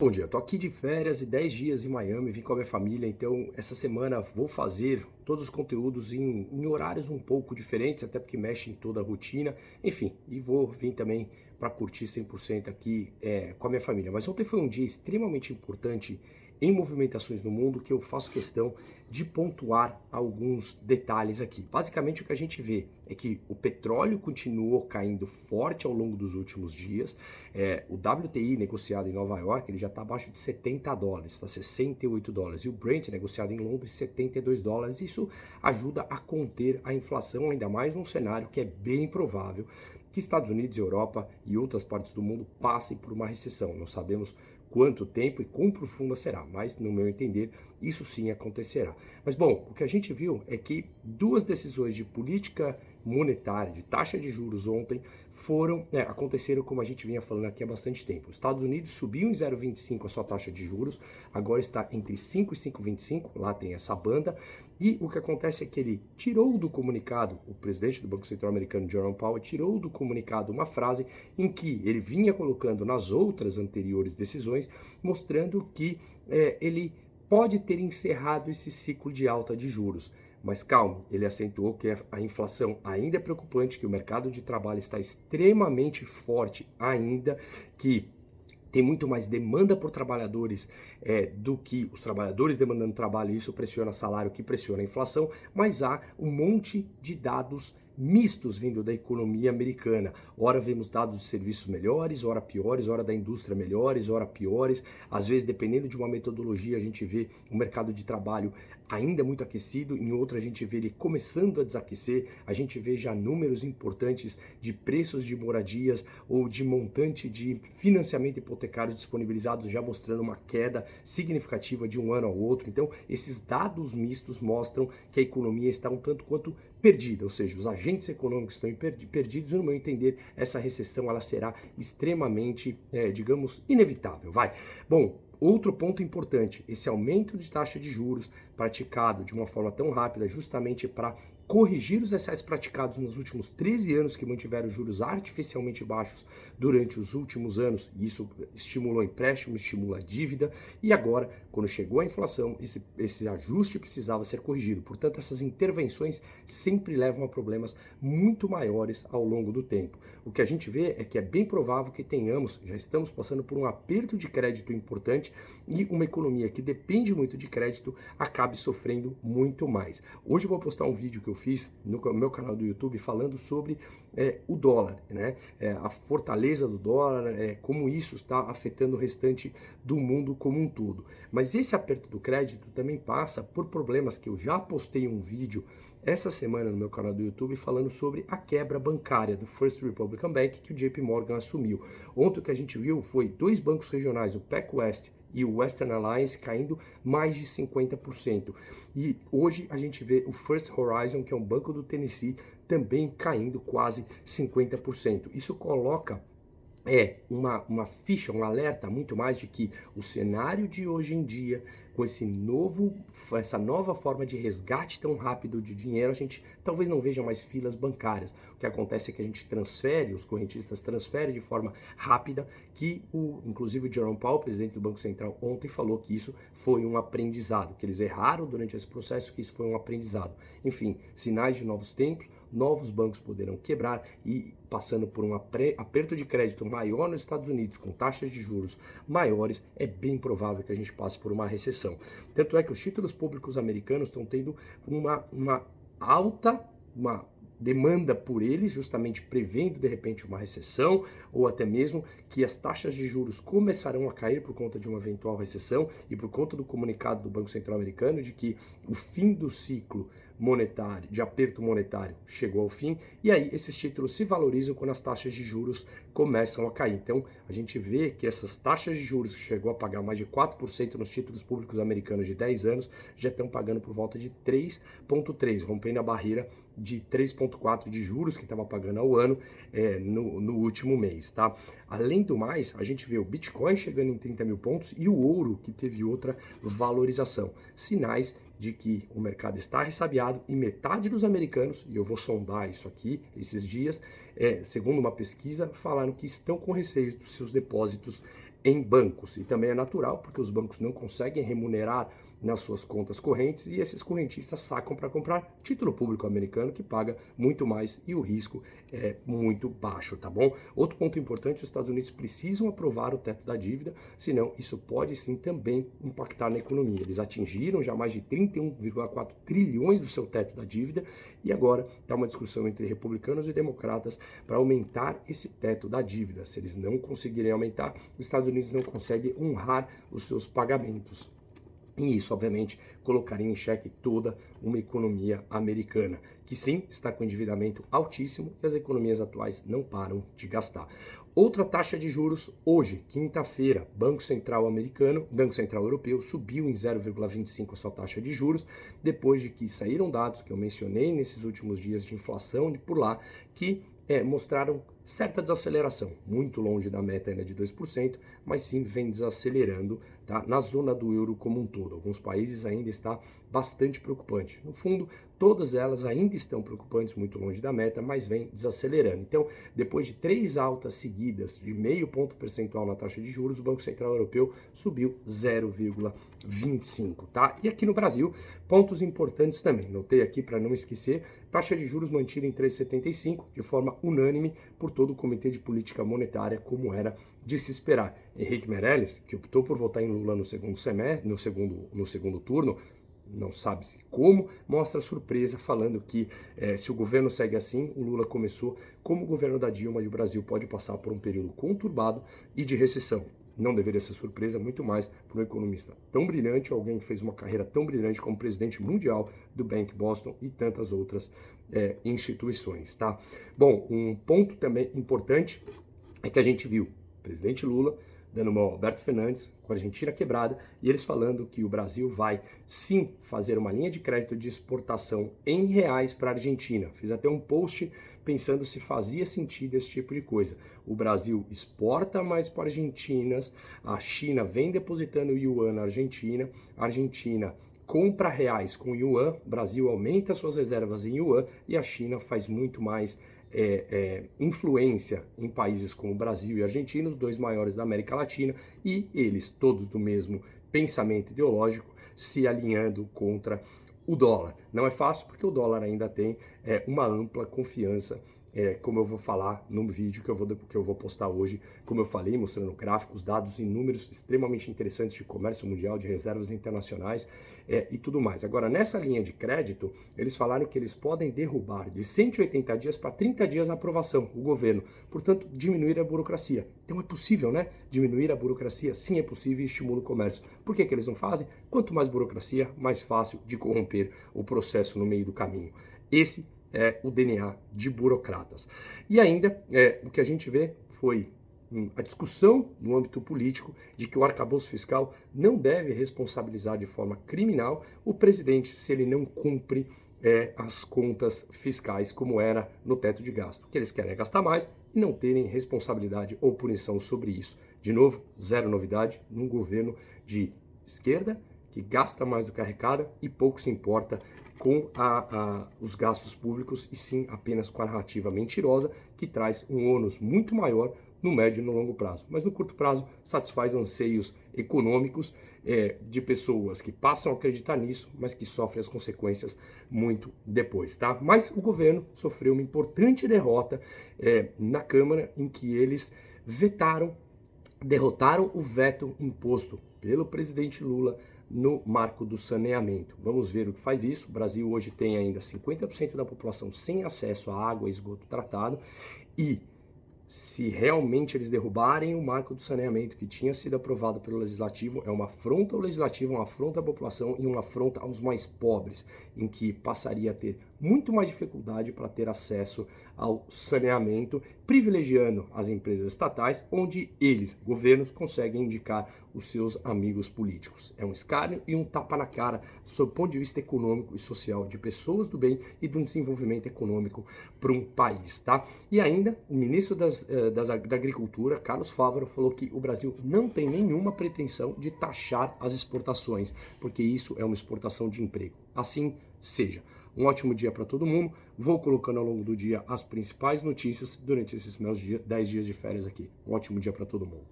Bom dia, tô aqui de férias e 10 dias em Miami, vim com a minha família, então essa semana vou fazer todos os conteúdos em horários um pouco diferentes, até porque mexe em toda a rotina, enfim, e vou vir também para curtir 100% aqui com a minha família. Mas ontem foi um dia extremamente importante em movimentações no mundo que eu faço questão de pontuar alguns detalhes aqui. Basicamente o que a gente vê é que o petróleo continuou caindo forte ao longo dos últimos dias, o WTI negociado em Nova York ele já está abaixo de $70, está $68, e o Brent negociado em Londres $72. Isso ajuda a conter a inflação, ainda mais num cenário que é bem provável que Estados Unidos, Europa e outras partes do mundo passem por uma recessão. Não sabemos quanto tempo e quão profunda será, mas no meu entender isso sim acontecerá. Mas bom, o que a gente viu é que duas decisões de política monetária, de taxa de juros ontem aconteceram como a gente vinha falando aqui há bastante tempo. Os Estados Unidos subiu em 0,25 a sua taxa de juros, agora está entre 5 e 5,25, lá tem essa banda, e o que acontece é que ele tirou do comunicado, o presidente do Banco Central americano, Jerome Powell, tirou do comunicado uma frase em que ele vinha colocando nas outras anteriores decisões, mostrando que ele pode ter encerrado esse ciclo de alta de juros. Mas calme, ele acentuou que a inflação ainda é preocupante, que o mercado de trabalho está extremamente forte ainda, que tem muito mais demanda por trabalhadores do que os trabalhadores demandando trabalho, e isso pressiona salário, que pressiona a inflação, mas há um monte de dados mistos vindo da economia americana. Ora vemos dados de serviços melhores, ora piores, ora da indústria melhores, ora piores. Às vezes, dependendo de uma metodologia, a gente vê o mercado de trabalho ainda muito aquecido, em outra a gente vê ele começando a desaquecer, a gente vê já números importantes de preços de moradias ou de montante de financiamento hipotecário disponibilizados já mostrando uma queda significativa de um ano ao outro. Então, esses dados mistos mostram que a economia está um tanto quanto perdida, ou seja, os agentes econômicos estão perdidos, e no meu entender, essa recessão ela será extremamente, digamos, inevitável. Bom, outro ponto importante, esse aumento de taxa de juros praticado de uma forma tão rápida, justamente para corrigir os excessos praticados nos últimos 13 anos que mantiveram juros artificialmente baixos durante os últimos anos. Isso estimulou empréstimo, estimula a dívida, e agora, quando chegou a inflação, esse ajuste precisava ser corrigido. Portanto, essas intervenções sempre levam a problemas muito maiores ao longo do tempo. O que a gente vê é que é bem provável que já estamos passando por um aperto de crédito importante, e uma economia que depende muito de crédito acabe sofrendo muito mais. Hoje eu vou postar um vídeo que eu fiz no meu canal do YouTube falando sobre o dólar, né? A fortaleza do dólar, como isso está afetando o restante do mundo como um todo. Mas esse aperto do crédito também passa por problemas que eu já postei um vídeo essa semana no meu canal do YouTube falando sobre a quebra bancária do First Republic Bank que o JP Morgan assumiu. Ontem o que a gente viu foi dois bancos regionais, o PacWest e o Western Alliance, caindo mais de 50%. E hoje a gente vê o First Horizon, que é um banco do Tennessee, também caindo quase 50%. Isso coloca uma ficha, um alerta muito mais de que o cenário de hoje em dia, com essa nova forma de resgate tão rápido de dinheiro, a gente talvez não veja mais filas bancárias. O que acontece é que a gente os correntistas transferem de forma rápida, inclusive o Jerome Powell, presidente do Banco Central, ontem falou que isso foi um aprendizado, que eles erraram durante esse processo, que isso foi um aprendizado. Enfim, sinais de novos tempos, novos bancos poderão quebrar, e passando por um aperto de crédito maior nos Estados Unidos, com taxas de juros maiores, é bem provável que a gente passe por uma recessão. Tanto é que os títulos públicos americanos estão tendo uma demanda por eles, justamente prevendo de repente uma recessão, ou até mesmo que as taxas de juros começarão a cair por conta de uma eventual recessão, e por conta do comunicado do Banco Central americano de que o fim do ciclo monetário, de aperto monetário, chegou ao fim, e aí esses títulos se valorizam quando as taxas de juros começam a cair. Então a gente vê que essas taxas de juros que chegou a pagar mais de 4% nos títulos públicos americanos de 10 anos, já estão pagando por volta de 3,3%, rompendo a barreira de 3,4% de juros que estava pagando ao ano no último mês, tá? Além do mais, a gente vê o Bitcoin chegando em 30 mil pontos e o ouro que teve outra valorização. Sinais de que o mercado está ressabiado, e metade dos americanos, e eu vou sondar isso aqui esses dias, segundo uma pesquisa, falaram que estão com receio dos seus depósitos em bancos. E também é natural, porque os bancos não conseguem remunerar nas suas contas correntes e esses correntistas sacam para comprar título público americano que paga muito mais e o risco é muito baixo, tá bom? Outro ponto importante, os Estados Unidos precisam aprovar o teto da dívida, senão isso pode sim também impactar na economia. Eles atingiram já mais de 31,4 trilhões do seu teto da dívida e agora está uma discussão entre republicanos e democratas para aumentar esse teto da dívida. Se eles não conseguirem aumentar, os Estados Unidos não conseguem honrar os seus pagamentos. E isso, obviamente, colocaria em xeque toda uma economia americana, que sim, está com endividamento altíssimo e as economias atuais não param de gastar. Outra taxa de juros hoje, quinta-feira, Banco Central Europeu subiu em 0,25 a sua taxa de juros, depois de que saíram dados que eu mencionei nesses últimos dias de inflação de por lá, que mostraram certa desaceleração, muito longe da meta ainda de 2%, mas sim vem desacelerando, tá? Na zona do euro como um todo. Alguns países ainda está bastante preocupante. No fundo, todas elas ainda estão preocupantes, muito longe da meta, mas vem desacelerando. Então, depois de 3 altas seguidas de 0,5 ponto percentual na taxa de juros, o Banco Central Europeu subiu 0,25, tá? E aqui no Brasil, pontos importantes também. Notei aqui para não esquecer, taxa de juros mantida em 3,75 de forma unânime por todo o Comitê de Política Monetária, como era de se esperar. Henrique Meirelles, que optou por votar em Lula no segundo semestre, no segundo turno, não sabe-se como, mostra surpresa falando que se o governo segue assim, o Lula começou como o governo da Dilma e o Brasil pode passar por um período conturbado e de recessão. Não deveria ser surpresa, muito mais para um economista tão brilhante, alguém que fez uma carreira tão brilhante como presidente mundial do Bank Boston e tantas outras instituições, tá? Bom, um ponto também importante é que a gente viu o presidente Lula dando uma ao Alberto Fernandes, com a Argentina quebrada, e eles falando que o Brasil vai sim fazer uma linha de crédito de exportação em reais para a Argentina. Fiz até um post pensando se fazia sentido esse tipo de coisa. O Brasil exporta mais para a Argentina, a China vem depositando yuan na Argentina, a Argentina compra reais com yuan, o Brasil aumenta suas reservas em yuan e a China faz muito mais influência em países como o Brasil e a Argentina, os dois maiores da América Latina, e eles, todos do mesmo pensamento ideológico, se alinhando contra o dólar. Não é fácil porque o dólar ainda tem uma ampla confiança, como eu vou falar no vídeo que eu vou postar hoje, como eu falei, mostrando gráficos, dados e números extremamente interessantes de comércio mundial, de reservas internacionais e tudo mais. Agora, nessa linha de crédito, eles falaram que eles podem derrubar de 180 dias para 30 dias a aprovação, o governo. Portanto, diminuir a burocracia. Então é possível, né? Diminuir a burocracia? Sim, é possível e estimula o comércio. Por que eles não fazem? Quanto mais burocracia, mais fácil de corromper o processo no meio do caminho. Esse é o DNA de burocratas. E ainda, o que a gente vê foi a discussão no âmbito político de que o arcabouço fiscal não deve responsabilizar de forma criminal o presidente se ele não cumpre as contas fiscais como era no teto de gasto. O que eles querem é gastar mais e não terem responsabilidade ou punição sobre isso. De novo, zero novidade num governo de esquerda que gasta mais do que arrecada e pouco se importa com os gastos públicos e sim apenas com a narrativa mentirosa que traz um ônus muito maior no médio e no longo prazo. Mas no curto prazo satisfaz anseios econômicos de pessoas que passam a acreditar nisso, mas que sofrem as consequências muito depois, tá? Mas o governo sofreu uma importante derrota na Câmara em que eles derrotaram o veto imposto pelo presidente Lula no marco do saneamento. Vamos ver o que faz isso. O Brasil hoje tem ainda 50% da população sem acesso à água e esgoto tratado e se realmente eles derrubarem o marco do saneamento que tinha sido aprovado pelo Legislativo, é uma afronta ao Legislativo, uma afronta à população e uma afronta aos mais pobres, em que passaria a ter muito mais dificuldade para ter acesso ao saneamento, privilegiando as empresas estatais, onde eles, governos, conseguem indicar os seus amigos políticos. É um escárnio e um tapa na cara sob o ponto de vista econômico e social de pessoas do bem e do desenvolvimento econômico para um país, tá? E ainda, o ministro da Agricultura, Carlos Fávaro, falou que o Brasil não tem nenhuma pretensão de taxar as exportações, porque isso é uma exportação de emprego. Assim seja. Um ótimo dia para todo mundo. Vou colocando ao longo do dia as principais notícias durante esses meus 10 dias de férias aqui. Um ótimo dia para todo mundo.